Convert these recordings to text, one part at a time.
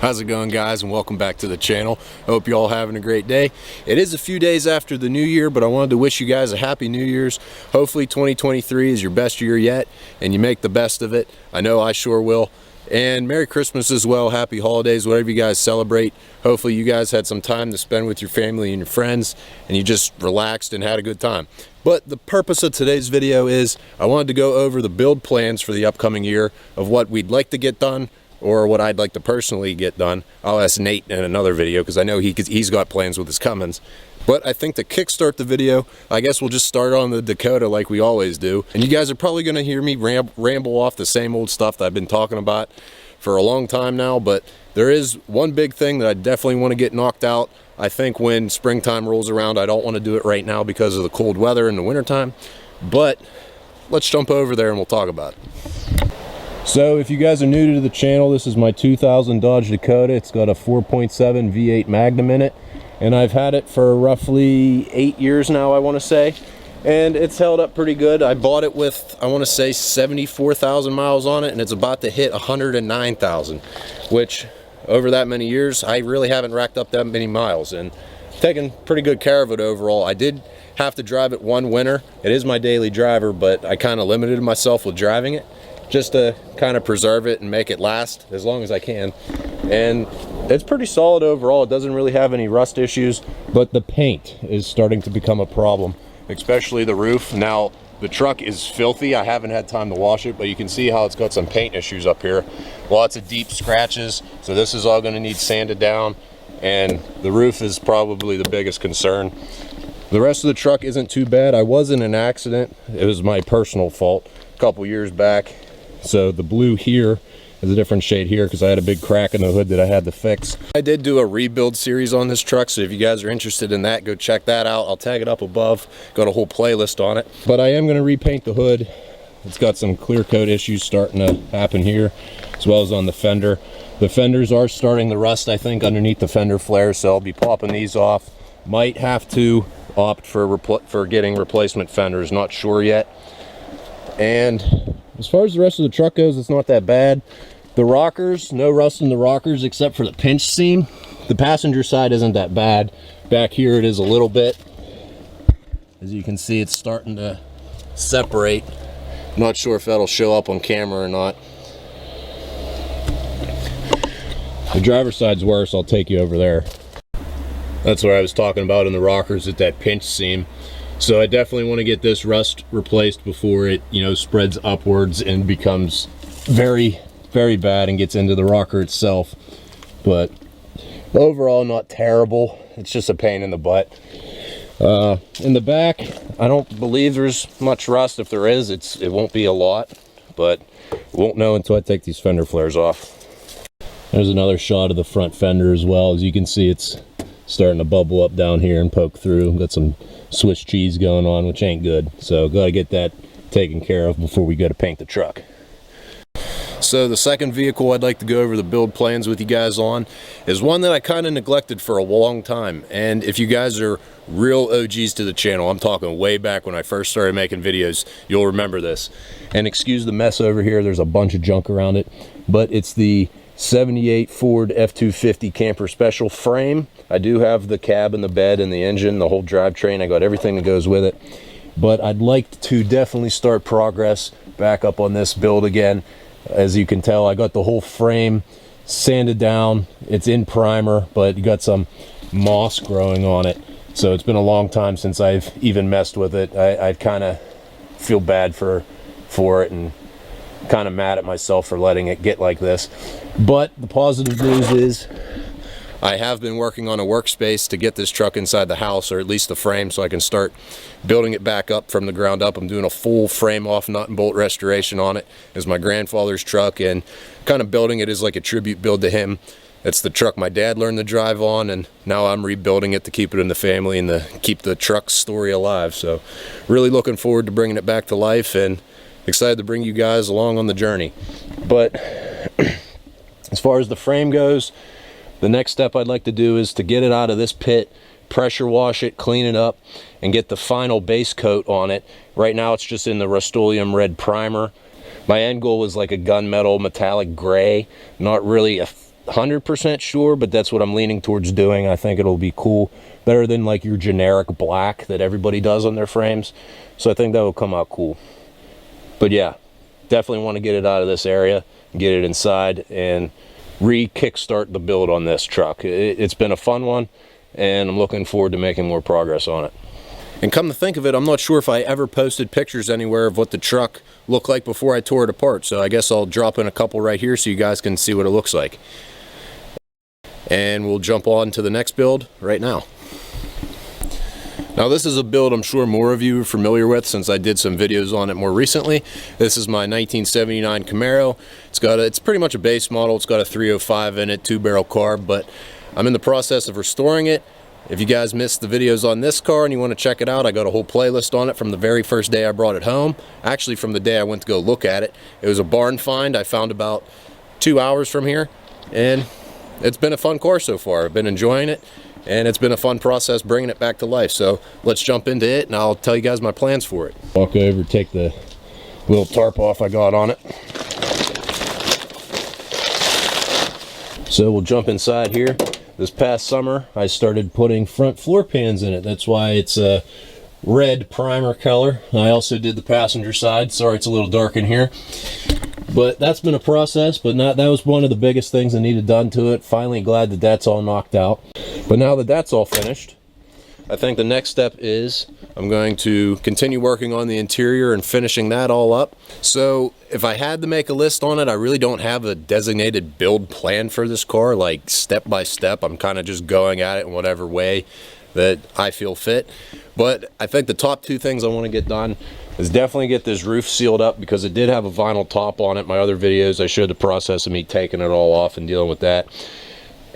How's it going, guys, and welcome back to the channel. I hope you all having a great day. It is a few days after the new year, but I wanted to wish you guys a happy New Year's. Hopefully 2023 is your best year yet and you make the best of it. I know I sure will. And Merry Christmas as well. Happy holidays, whatever you guys celebrate. Hopefully you guys had some time to spend with your family and your friends and you just relaxed and had a good time. But the purpose of today's video is I wanted to go over the build plans for the upcoming year of what we'd like to get done or what I'd like to personally get done. I'll ask Nate in another video because I know he's got plans with his Cummins. But I think to kickstart the video, I guess we'll just start on the Dakota like we always do. And you guys are probably going to hear me ramble off the same old stuff that I've been talking about for a long time now. But there is one big thing that I definitely want to get knocked out. I think when springtime rolls around, I don't want to do it right now because of the cold weather in the wintertime. But let's jump over there and we'll talk about it. So if you guys are new to the channel, this is my 2000 Dodge Dakota. It's got a 4.7 V8 Magnum in it, and I've had it for roughly 8 years now, I want to say, and it's held up pretty good. I bought it with, I want to say, 74,000 miles on it, and it's about to hit 109,000, which over that many years I really haven't racked up that many miles, and taken pretty good care of it overall. I did have to drive it one winter. It is my daily driver, but I kind of limited myself with driving it just to kind of preserve it and make it last as long as I can. And it's pretty solid overall. It doesn't really have any rust issues, but the paint is starting to become a problem, especially the roof. Now the truck is filthy. I haven't had time to wash it, but you can see how it's got some paint issues up here. Lots of deep scratches, so this is all going to need sanded down, and the roof is probably the biggest concern. The rest of the truck isn't too bad. I was in an accident. It was my personal fault a couple years back. So the blue here is a different shade here because I had a big crack in the hood that I had to fix. I did do a rebuild series on this truck, so if you guys are interested in that, go check that out. I'll tag it up above. Got a whole playlist on it. But I am going to repaint the hood. It's got some clear coat issues starting to happen here, as well as on the fender. The fenders are starting to rust, I think, underneath the fender flares, so I'll be popping these off. Might have to opt for getting replacement fenders, not sure yet. And as far as the rest of the truck goes, it's not that bad. The rockers, no rust in the rockers except for the pinch seam. The passenger side isn't that bad. Back here it is a little bit. As you can see, it's starting to separate. I'm not sure if that'll show up on camera or not. The driver's side's worse. I'll take you over there. That's what I was talking about in the rockers at that pinch seam. So I definitely want to get this rust replaced before it, spreads upwards and becomes very, very bad and gets into the rocker itself. But overall, not terrible. It's just a pain in the butt. In the back, I don't believe there's much rust. If there is, it won't be a lot, but won't know until I take these fender flares off. There's another shot of the front fender as well. As you can see, it's starting to bubble up down here and poke through. Got some Swiss cheese going on, which ain't good, so gotta get that taken care of before we go to paint the truck. So the second vehicle I'd like to go over the build plans with you guys on is one that I kind of neglected for a long time. And if you guys are real OGs to the channel, I'm talking way back when I first started making videos, you'll remember this. And excuse the mess over here, there's a bunch of junk around it, but it's the 78 Ford F-250 Camper Special frame. I do have the cab and the bed and the engine, the whole drivetrain. I got everything that goes with it. But I'd like to definitely start progress back up on this build again. As you can tell, I got the whole frame sanded down. It's in primer, but you got some moss growing on it. So it's been a long time since I've even messed with it. I kind of feel bad for it and kind of mad at myself for letting it get like this. But the positive news is I have been working on a workspace to get this truck inside the house, or at least the frame, so I can start building it back up from the ground up. I'm doing a full frame off nut and bolt restoration on it. It's my grandfather's truck, and kind of building it as like a tribute build to him. It's the truck my dad learned to drive on, and now I'm rebuilding it to keep it in the family and to keep the truck story alive. So really looking forward to bringing it back to life and excited to bring you guys along on the journey. But as far as the frame goes, the next step I'd like to do is to get it out of this pit, pressure wash it, clean it up, and get the final base coat on it. Right now it's just in the Rust-Oleum red primer. My end goal is like a gunmetal metallic gray, not really a 100% sure, but that's what I'm leaning towards doing. I think it'll be cool, better than like your generic black that everybody does on their frames. So I think that will come out cool. But yeah, definitely want to get it out of this area, get it inside, and re-kickstart the build on this truck. It's been a fun one, and I'm looking forward to making more progress on it. And come to think of it, I'm not sure if I ever posted pictures anywhere of what the truck looked like before I tore it apart. So I guess I'll drop in a couple right here so you guys can see what it looks like. And we'll jump on to the next build right now. Now this is a build I'm sure more of you are familiar with since I did some videos on it more recently. This is my 1979 Camaro. It's pretty much a base model. It's got a 305 in it, 2-barrel carb, but I'm in the process of restoring it. If you guys missed the videos on this car and you want to check it out, I got a whole playlist on it from the very first day I brought it home. Actually, from the day I went to go look at it. It was a barn find I found about 2 hours from here, and it's been a fun car so far. I've been enjoying it, and it's been a fun process bringing it back to life. So let's jump into it, and I'll tell you guys my plans for it. Walk over, take the little tarp off I got on it. So we'll jump inside here. This past summer, I started putting front floor pans in it. That's why it's a red primer color. I also did the passenger side. Sorry, it's a little dark in here. But that's been a process, but that was one of the biggest things I needed done to it. Finally glad that that's all knocked out. But now that that's all finished, I think the next step is I'm going to continue working on the interior and finishing that all up. So if I had to make a list on it, I really don't have a designated build plan for this car, like step by step. I'm kind of just going at it in whatever way that I feel fit. But I think the top two things I want to get done is definitely get this roof sealed up, because it did have a vinyl top on it. My other videos, I showed the process of me taking it all off and dealing with that.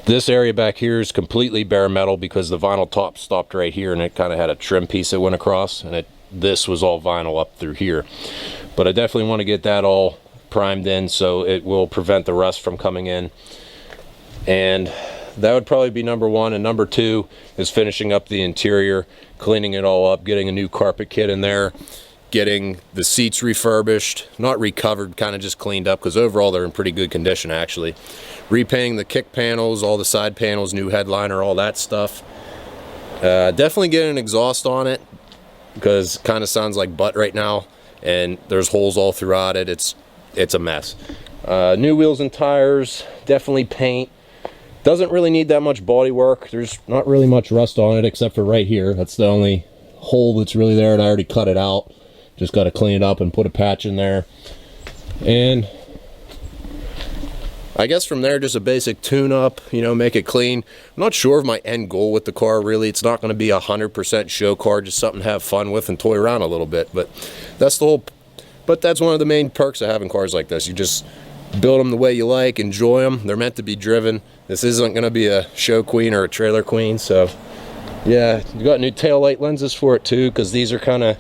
This area back here is completely bare metal because the vinyl top stopped right here, and it kind of had a trim piece that went across, and this was all vinyl up through here. But I definitely want to get that all primed in so it will prevent the rust from coming in. And that would probably be number one. And number two is finishing up the interior, cleaning it all up, getting a new carpet kit in there, getting the seats refurbished, not recovered, kind of just cleaned up, because overall they're in pretty good condition actually. Repainting the kick panels, all the side panels, new headliner, all that stuff. Definitely getting an exhaust on it, because it kind of sounds like butt right now, and there's holes all throughout it. It's a mess. New wheels and tires, definitely paint. Doesn't really need that much body work. There's not really much rust on it except for right here. That's the only hole that's really there, and I already cut it out. Just got to clean it up and put a patch in there. And I guess from there, just a basic tune-up, you know, make it clean. I'm not sure of my end goal with the car, really. It's not going to be a 100% show car, just something to have fun with and toy around a little bit. But that's one of the main perks of having cars like this. You just build them the way you like, enjoy them. They're meant to be driven. This isn't going to be a show queen or a trailer queen. So yeah, you got new tail light lenses for it too, because these are kind of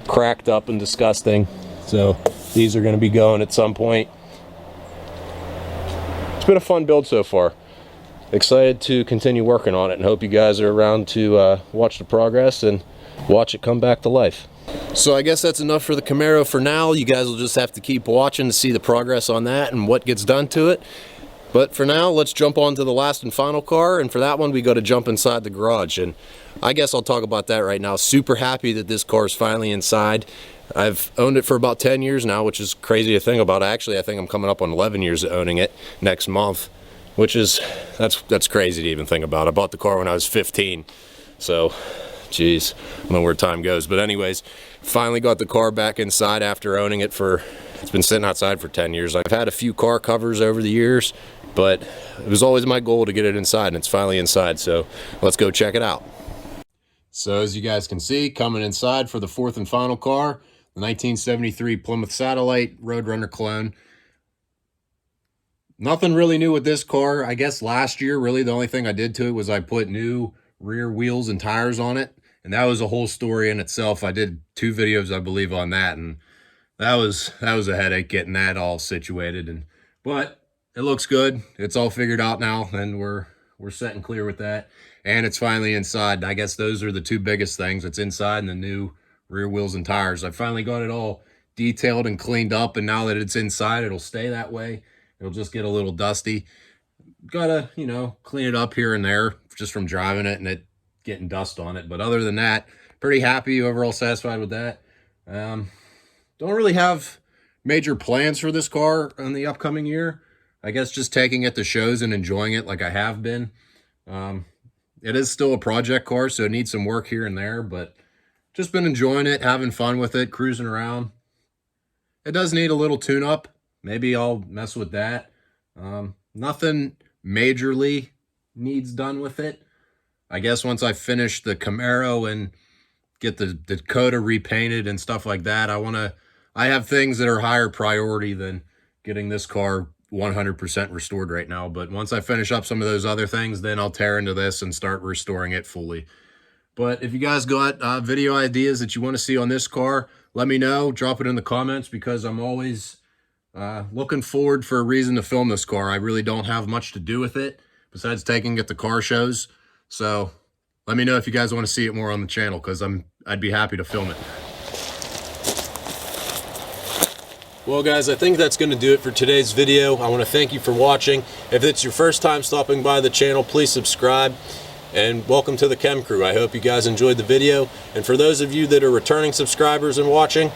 cracked up and disgusting. So these are going to be going at some point. It's been a fun build so far. Excited to continue working on it, and hope you guys are around to watch the progress and watch it come back to life. So I guess that's enough for the Camaro for now. You guys will just have to keep watching to see the progress on that and what gets done to it. But for now, let's jump on to the last and final car, and for that one we got to jump inside the garage, and I guess I'll talk about that right now. Super happy that this car is finally inside. I've owned it for about 10 years now, which is crazy to think about. Actually, I think I'm coming up on 11 years of owning it next month, which is, that's crazy to even think about. I bought the car when I was 15, so geez, I don't know where time goes. But anyways, finally got the car back inside after owning it it's been sitting outside for 10 years. I've had a few car covers over the years, but it was always my goal to get it inside, and it's finally inside, so let's go check it out. So as you guys can see, coming inside for the fourth and final car, the 1973 Plymouth Satellite Roadrunner clone. Nothing really new with this car. I guess last year, really the only thing I did to it was I put new rear wheels and tires on it, and that was a whole story in itself. I did 2 videos, I believe, on that, and that was a headache getting that all situated. But it looks good. It's all figured out now, and we're set and clear with that. And it's finally inside. I guess those are the 2 biggest things. It's inside and the new rear wheels and tires. I finally got it all detailed and cleaned up, and now that it's inside, it'll stay that way. It'll just get a little dusty. gotta, you know, clean it up here and there just from driving it and it getting dust on it. But other than that, pretty happy, overall satisfied with that. Don't really have major plans for this car in the upcoming year. I guess just taking it to shows and enjoying it like I have been. It is still a project car, so it needs some work here and there, but just been enjoying it, having fun with it, cruising around. It does need a little tune-up. Maybe I'll mess with that. Nothing majorly needs done with it. I guess once I finish the Camaro and get the Dakota repainted and stuff like that, I have things that are higher priority than getting this car 100% restored right now. But once I finish up some of those other things, then I'll tear into this and start restoring it fully. But if you guys got video ideas that you want to see on this car, let me know. Drop it in the comments, because I'm always looking forward for a reason to film this car. I really don't have much to do with it besides taking it to car shows. So let me know if you guys want to see it more on the channel, because I'd be happy to film it. Well guys, I think that's going to do it for today's video. I want to thank you for watching. If it's your first time stopping by the channel, please subscribe. And welcome to the Chem Crew. I hope you guys enjoyed the video. And for those of you that are returning subscribers and watching,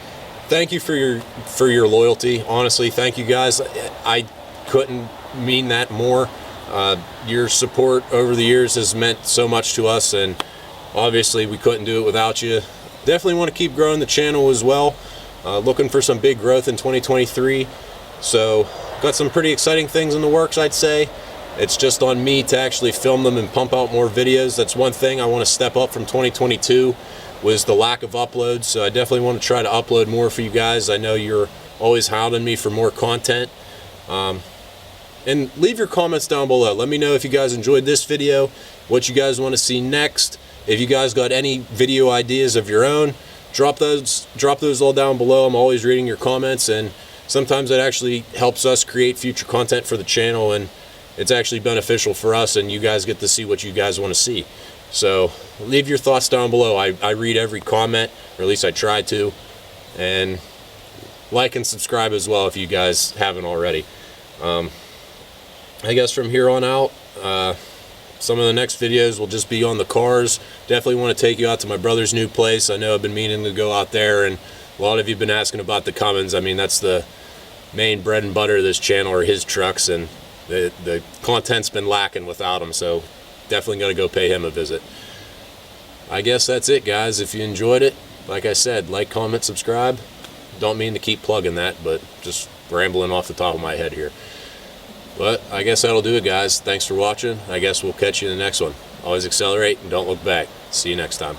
thank you for your loyalty. Honestly, thank you guys. I couldn't mean that more. Your support over the years has meant so much to us, and obviously we couldn't do it without you. Definitely want to keep growing the channel as well. Looking for some big growth in 2023. So got some pretty exciting things in the works, I'd say. It's just on me to actually film them and pump out more videos. That's one thing I want to step up from 2022, was the lack of uploads. So I definitely want to try to upload more for you guys. I know you're always hounding me for more content. And leave your comments down below. Let me know if you guys enjoyed this video, what you guys want to see next. If you guys got any video ideas of your own, drop those all down below. I'm always reading your comments, and sometimes it actually helps us create future content for the channel, and it's actually beneficial for us, and you guys get to see what you guys want to see. So leave your thoughts down below. I read every comment, or at least I try to. And like and subscribe as well if you guys haven't already. I guess from here on out, some of the next videos will just be on the cars. Definitely want to take you out to my brother's new place. I know I've been meaning to go out there, and a lot of you have been asking about the Cummins. I mean, that's the main bread and butter of this channel, are his trucks, and the content's been lacking without him, so definitely got to go pay him a visit. I guess that's it, guys. If you enjoyed it, like I said, like, comment, subscribe. Don't mean to keep plugging that, but just rambling off the top of my head here. But I guess that'll do it, guys. Thanks for watching. I guess we'll catch you in the next one. Always accelerate and don't look back. See you next time.